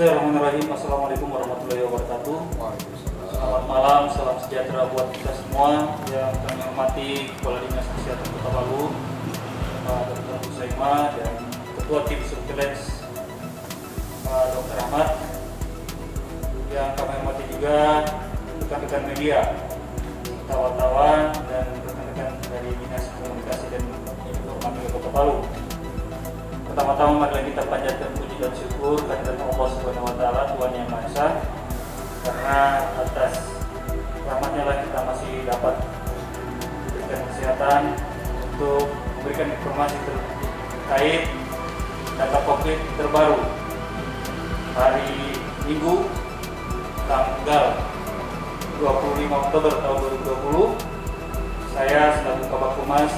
Bismillahirrahmanirrahim. Assalamualaikum warahmatullahi wabarakatuh. Selamat malam, salam sejahtera buat kita semua. Yang kami hormati Kepala Dinas Kesehatan Kota Palu, Pak Dr. Husaima, dan Ketua Tim Surveillance Pak Dr. Ahmad. Yang kami hormati juga rekan-rekan media, wartawan, dan rekan-rekan dari Dinas Komunikasi dan Informatika Kota Palu. Pertama-tama marilah kita panjatkan puji dan syukur kehadirat Allah Subhanahu wa taala, Tuhan Yang Maha Esa, karena atas rahmatnya lah kita masih dapat diberikan kesehatan untuk memberikan informasi terkait data COVID terbaru hari Minggu tanggal 25 Oktober tahun 2020. Saya selaku Kabak Humas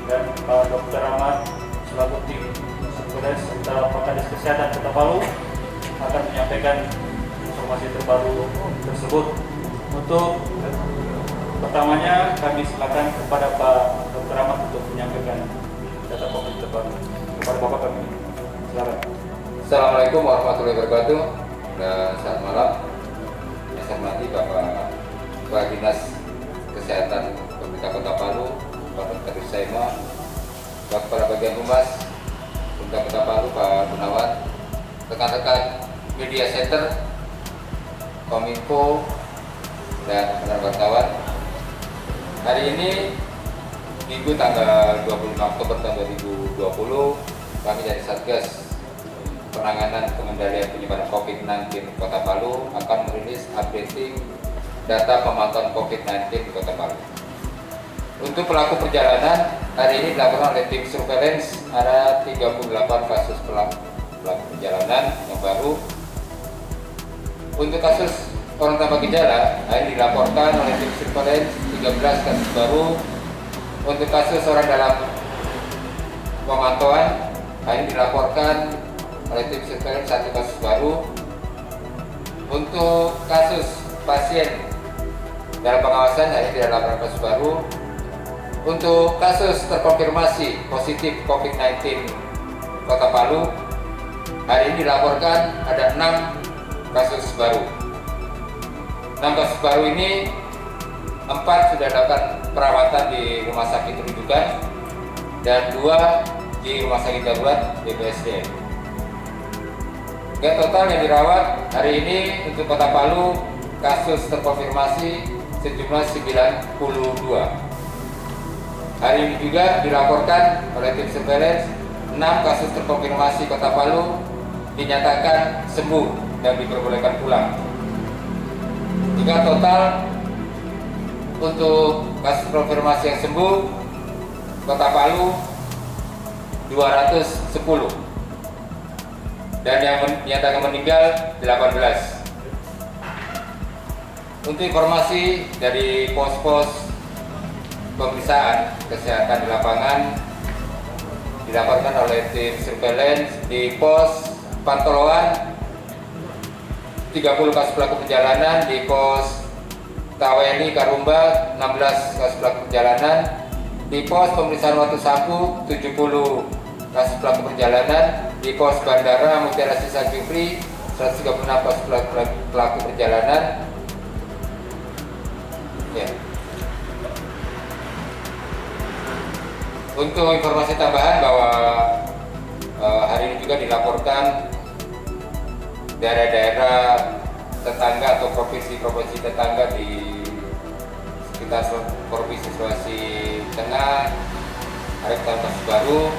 dan Pak Dr. Ahmad selaku tim serta Pakades Kesehatan Kota Palu akan menyampaikan informasi terbaru tersebut. Untuk pertamanya kami silakan kepada Pak Dr. Ahmad untuk menyampaikan data COVID terbaru kepada Bapak kami. Silakan. Assalamualaikum warahmatullahi wabarakatuh dan selamat malam. Yang saya hormati Bapak Kepala Dinas Kesehatan Pemerintah Kota Palu, Pak Dr. Husaima, Pak Kepala Bagian Humas Pemerintah Kota Palu, Pak Gunawan, rekan-rekan media center, Kominfo, dan rekan wartawan. Hari ini Minggu tanggal 25 Oktober tahun 2020, kami dari Satgas Penanganan Pengendalian Penyebaran COVID-19 Kota Palu akan merilis updating data pemantauan COVID-19 di Kota Palu. Untuk pelaku perjalanan, hari ini dilaporkan oleh tim surveillance ada 38 kasus pelaku perjalanan yang baru. Untuk kasus orang tanpa gejala, hari ini dilaporkan oleh tim surveillance 13 kasus baru. Untuk kasus orang dalam pemantauan, hari ini dilaporkan oleh tim surveillance 1 kasus baru. Untuk kasus pasien dalam pengawasan, hari ini tidak dilaporkan kasus baru. Untuk kasus terkonfirmasi positif COVID-19 Kota Palu, hari ini dilaporkan ada 6 kasus baru. 6 kasus baru ini 4 sudah dapat perawatan di rumah sakit rujukan dan 2 di rumah sakit darurat BPSDM. Total yang dirawat hari ini untuk Kota Palu kasus terkonfirmasi sejumlah 92. Hari ini juga dilaporkan oleh tim surveillance 6 kasus terkonfirmasi Kota Palu dinyatakan sembuh dan diperbolehkan pulang. Jika total untuk kasus konfirmasi yang sembuh Kota Palu 210 dan yang dinyatakan meninggal 18. Untuk informasi dari pos-pos pemeriksaan kesehatan di lapangan didapatkan oleh tim surveillance di pos Pantoloan 30 kasus pelaku perjalanan, di pos Taweni Karumba 16 kasus pelaku perjalanan, di pos pemeriksaan Watu Sapu 70 kasus pelaku perjalanan, di pos Bandara Mutiara Sis Jufri 136 kasus pelaku perjalanan. Ya. Untuk informasi tambahan bahwa hari ini juga dilaporkan daerah-daerah tetangga atau provinsi-provinsi tetangga di sekitar Provinsi Sulawesi Tengah ada kasus baru.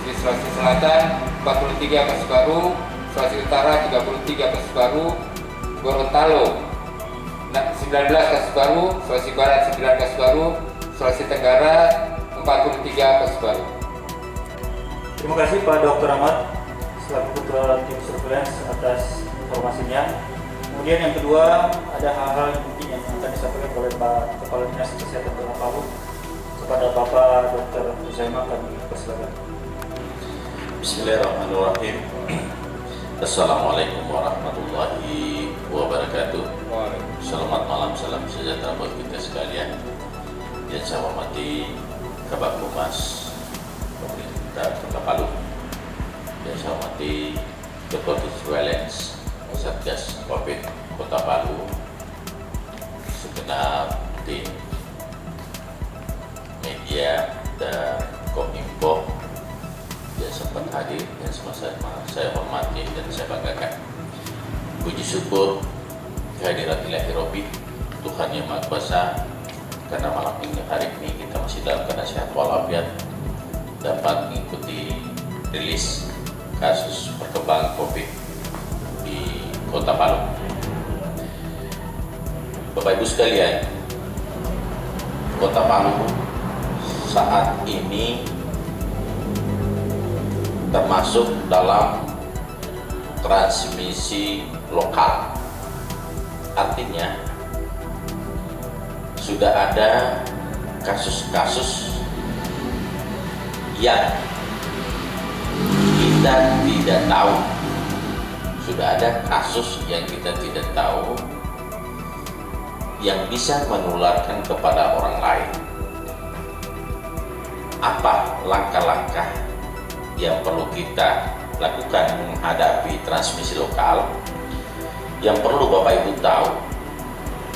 Di Sulawesi Selatan 43 kasus baru, Sulawesi Utara 33 kasus baru, Gorontalo 19 kasus baru, Sulawesi Barat 9 kasus baru, Sulawesi Tenggara 43 kasus baru. Terima kasih Pak Dr. Ahmad selaku Ketua Tim Surveillance atas informasinya. Kemudian yang kedua, ada hal-hal yang penting yang akan disampaikan oleh Pak Kepala Dinas Kesehatan Kota Palu kepada Bapak Dr. Husaima, kami persilakan. Bismillahirrahmanirrahim. Assalamualaikum warahmatullahi wabarakatuh. Selamat malam, salam sejahtera buat kita sekalian. Yang saya hormati Kabak Humas Pemerintah Kota Palu, yang saya hormati Ketua Surveillance puji syukur kehadirat Ilahi Robbi, Tuhan yang Maha Kuasa, karena malam ini, hari ini kita masih dalam keadaan sehat walafiat, dapat mengikuti rilis kasus perkembangan COVID di Kota Palu. Bapak Ibu sekalian, Kota Palu saat ini termasuk dalam transmisi lokal. Artinya sudah ada kasus-kasus yang kita tidak tahu. Sudah ada kasus yang kita tidak tahu yang bisa menularkan kepada orang lain. Apa langkah-langkah yang perlu kita lakukan menghadapi transmisi lokal? Yang perlu Bapak Ibu tahu,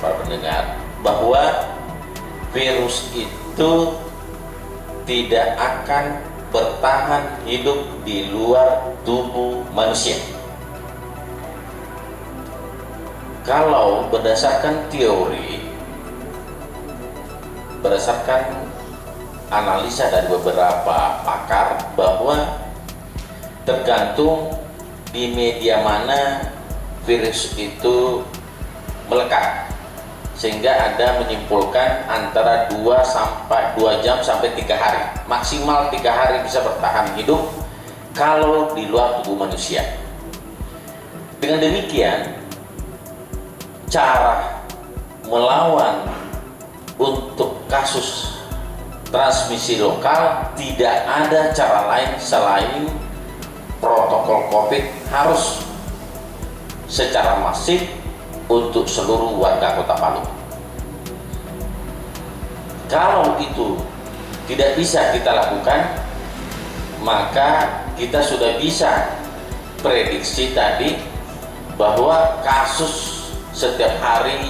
para pendengar, bahwa virus itu tidak akan bertahan hidup di luar tubuh manusia. Kalau berdasarkan teori, berdasarkan analisa dari beberapa pakar, bahwa tergantung di media mana virus itu melekat, sehingga ada menyimpulkan antara 2 jam sampai 3 hari, maksimal 3 hari bisa bertahan hidup kalau di luar tubuh manusia. Dengan demikian, cara melawan untuk kasus transmisi lokal tidak ada cara lain selain protokol COVID harus secara masif untuk seluruh warga Kota Palu. Kalau itu tidak bisa kita lakukan, maka kita sudah bisa prediksi tadi bahwa kasus setiap hari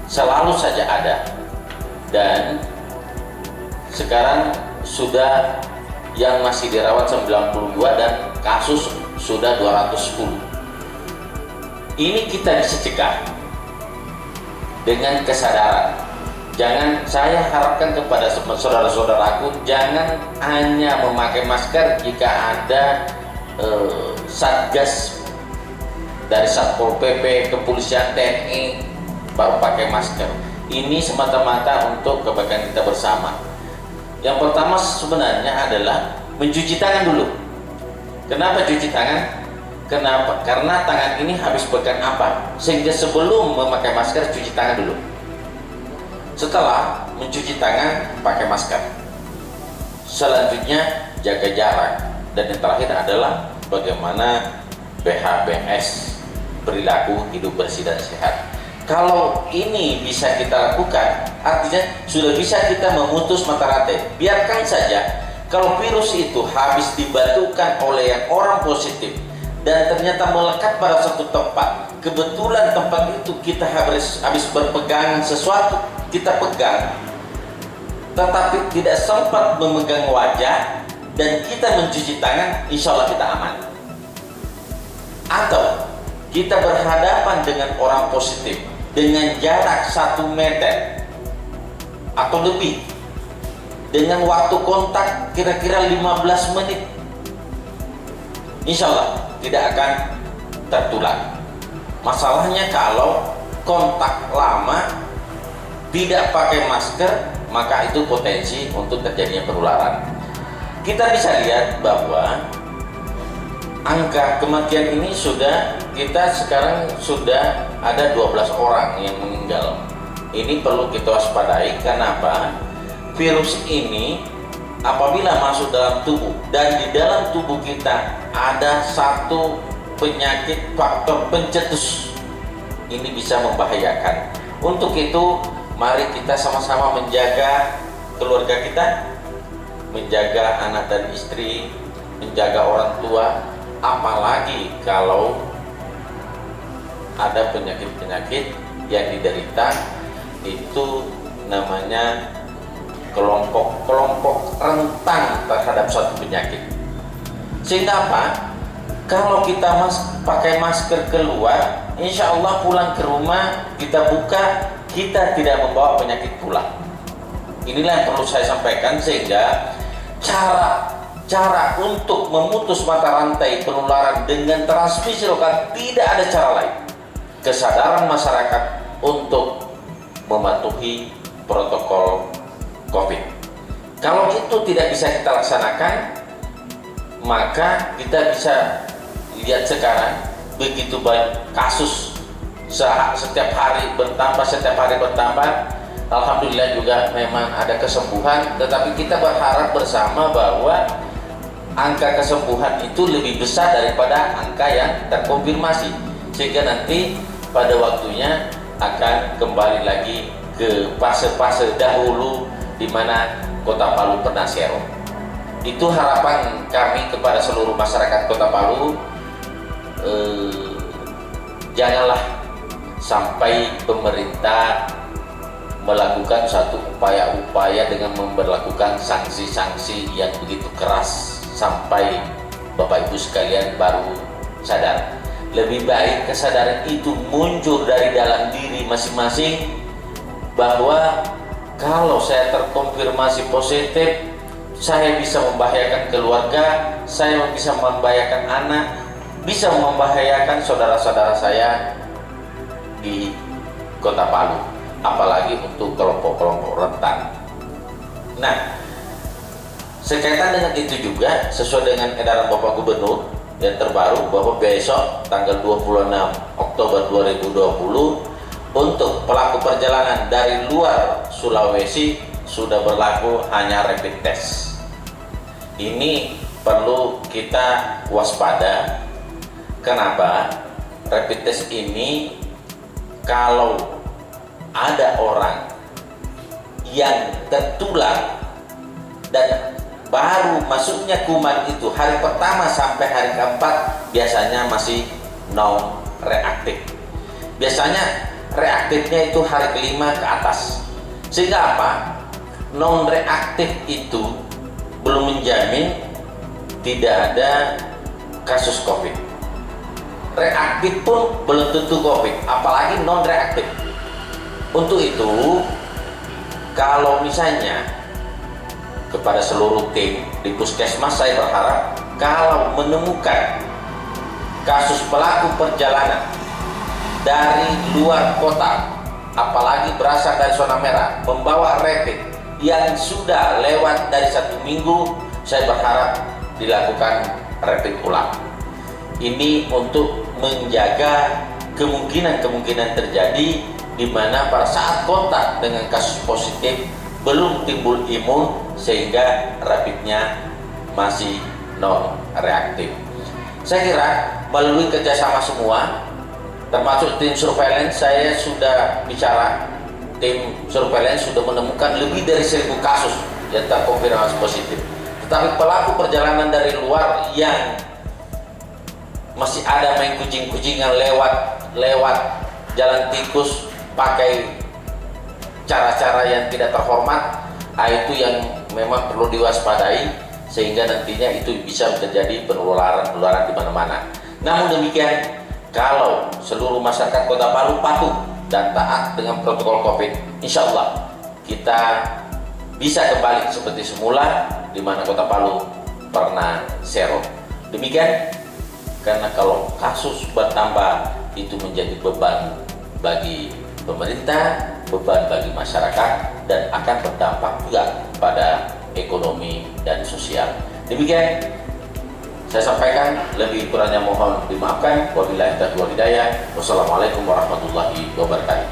selalu saja ada, dan sekarang sudah yang masih dirawat 92 dan kasus sudah 210. Ini kita bisa cegah dengan kesadaran. Jangan, saya harapkan kepada saudara-saudaraku, jangan hanya memakai masker jika ada satgas dari Satpol PP, kepolisian, TNI baru pakai masker. Ini semata-mata untuk kebaikan kita bersama. Yang pertama sebenarnya adalah mencuci tangan dulu. Kenapa cuci tangan? Kenapa? Karena tangan ini habis pegang apa? Sehingga sebelum memakai masker, cuci tangan dulu. Setelah mencuci tangan, pakai masker. Selanjutnya, jaga jarak. Dan yang terakhir adalah bagaimana PHBS, perilaku hidup bersih dan sehat. Kalau ini bisa kita lakukan, artinya sudah bisa kita memutus mata rantai. Biarkan saja kalau virus itu habis dibatukan oleh yang orang positif dan ternyata melekat pada satu tempat, kebetulan tempat itu kita habis berpegangan sesuatu, kita pegang, tetapi tidak sempat memegang wajah dan kita mencuci tangan, insya Allah kita aman. Atau kita berhadapan dengan orang positif dengan jarak 1 meter atau lebih, dengan waktu kontak kira-kira 15 menit, insya Allah tidak akan tertular. Masalahnya kalau kontak lama tidak pakai masker, maka itu potensi untuk terjadinya penularan. Kita bisa lihat bahwa angka kematian ini kita sekarang sudah ada 12 orang yang meninggal. Ini perlu kita waspadai. Kenapa? Virus ini apabila masuk dalam tubuh dan di dalam tubuh kita ada satu penyakit faktor pencetus, ini bisa membahayakan. Untuk itu mari kita sama-sama menjaga keluarga kita, menjaga anak dan istri, menjaga orang tua, apalagi kalau ada penyakit-penyakit yang diderita, itu namanya kelompok rentan terhadap suatu penyakit. Sehingga apa? Kalau kita pakai masker keluar, insya Allah pulang ke rumah kita buka, kita tidak membawa penyakit pulang. Inilah yang perlu saya sampaikan, sehingga cara untuk memutus mata rantai penularan dengan transmisi lokal tidak ada cara lain. Kesadaran masyarakat untuk mematuhi protokol COVID. Kalau itu tidak bisa kita laksanakan, maka kita bisa lihat sekarang begitu banyak kasus setiap hari bertambah. Alhamdulillah juga memang ada kesembuhan, tetapi kita berharap bersama bahwa angka kesembuhan itu lebih besar daripada angka yang terkonfirmasi, sehingga nanti pada waktunya akan kembali lagi ke fase-fase dahulu di mana Kota Palu pernah zero. Itu harapan kami kepada seluruh masyarakat Kota Palu. Janganlah sampai pemerintah melakukan satu upaya-upaya dengan memberlakukan sanksi-sanksi yang begitu keras sampai Bapak Ibu sekalian baru sadar. Lebih baik kesadaran itu muncul dari dalam diri masing-masing, bahwa kalau saya terkonfirmasi positif, saya bisa membahayakan keluarga, saya bisa membahayakan anak, bisa membahayakan saudara-saudara saya di Kota Palu, apalagi untuk kelompok-kelompok rentan. Nah, sekaitan dengan itu juga, sesuai dengan edaran Bapak Gubernur yang terbaru, bahwa besok tanggal 26 Oktober 2020 untuk pelaku perjalanan dari luar Sulawesi sudah berlaku hanya rapid test. Ini perlu kita waspada. Kenapa? Rapid test ini, kalau ada orang yang tertular dan baru masuknya kuman itu hari pertama sampai hari keempat, biasanya masih non reaktif. Biasanya reaktifnya itu hari kelima ke atas. Sehingga apa? Non reaktif itu belum menjamin tidak ada kasus COVID. Reaktif pun belum tentu COVID, apalagi non reaktif. Untuk itu, kalau misalnya kepada seluruh tim di Puskesmas, saya berharap kalau menemukan kasus pelaku perjalanan dari luar kota, apalagi berasal dari zona merah, membawa rapid yang sudah lewat dari 1 minggu, saya berharap dilakukan rapid ulang. Ini untuk menjaga kemungkinan terjadi di mana pada saat kontak dengan kasus positif belum timbul imun, sehingga rapidnya masih non reaktif. Saya kira melalui kerjasama semua, termasuk tim surveillance, saya sudah bicara, tim surveillance sudah menemukan lebih dari 1000 kasus yang terkonfirmasi positif. Tetapi pelaku perjalanan dari luar yang masih ada main kucing-kucingan lewat jalan tikus pakai cara-cara yang tidak terhormat, itu yang memang perlu diwaspadai, sehingga nantinya itu bisa terjadi penularan di mana-mana. Namun demikian, kalau seluruh masyarakat Kota Palu patuh dan taat dengan protokol COVID, insya Allah kita bisa kembali seperti semula, di mana Kota Palu pernah zero. Demikian, karena kalau kasus bertambah itu menjadi beban bagi pemerintah, beban bagi masyarakat, dan akan berdampak juga pada ekonomi dan sosial. Demikian saya sampaikan, lebih kurangnya mohon dimaafkan. Wabillahi taufiq wal hidayah. Wassalamualaikum warahmatullahi wabarakatuh.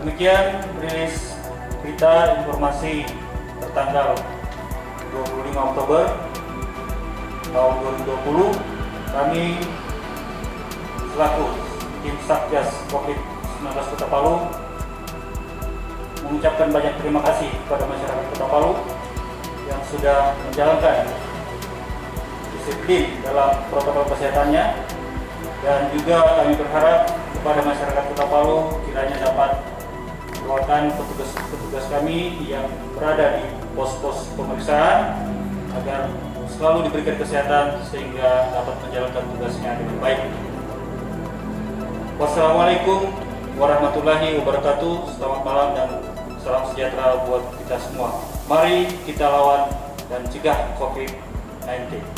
Demikian rilis berita informasi tertanggal 25 Oktober tahun 2020. Kami selaku tim Satgas COVID-19 Kota Palu mengucapkan banyak terima kasih kepada masyarakat Kota Palu yang sudah menjalankan disiplin dalam protokol kesehatannya, dan juga kami berharap kepada masyarakat Kota Palu kiranya dapat mendoakan petugas kami yang berada di pos-pos pemeriksaan agar selalu diberikan kesehatan sehingga dapat menjalankan tugasnya dengan baik. Wassalamualaikum warahmatullahi wabarakatuh. Selamat malam dan salam sejahtera buat kita semua. Mari kita lawan dan cegah COVID-19.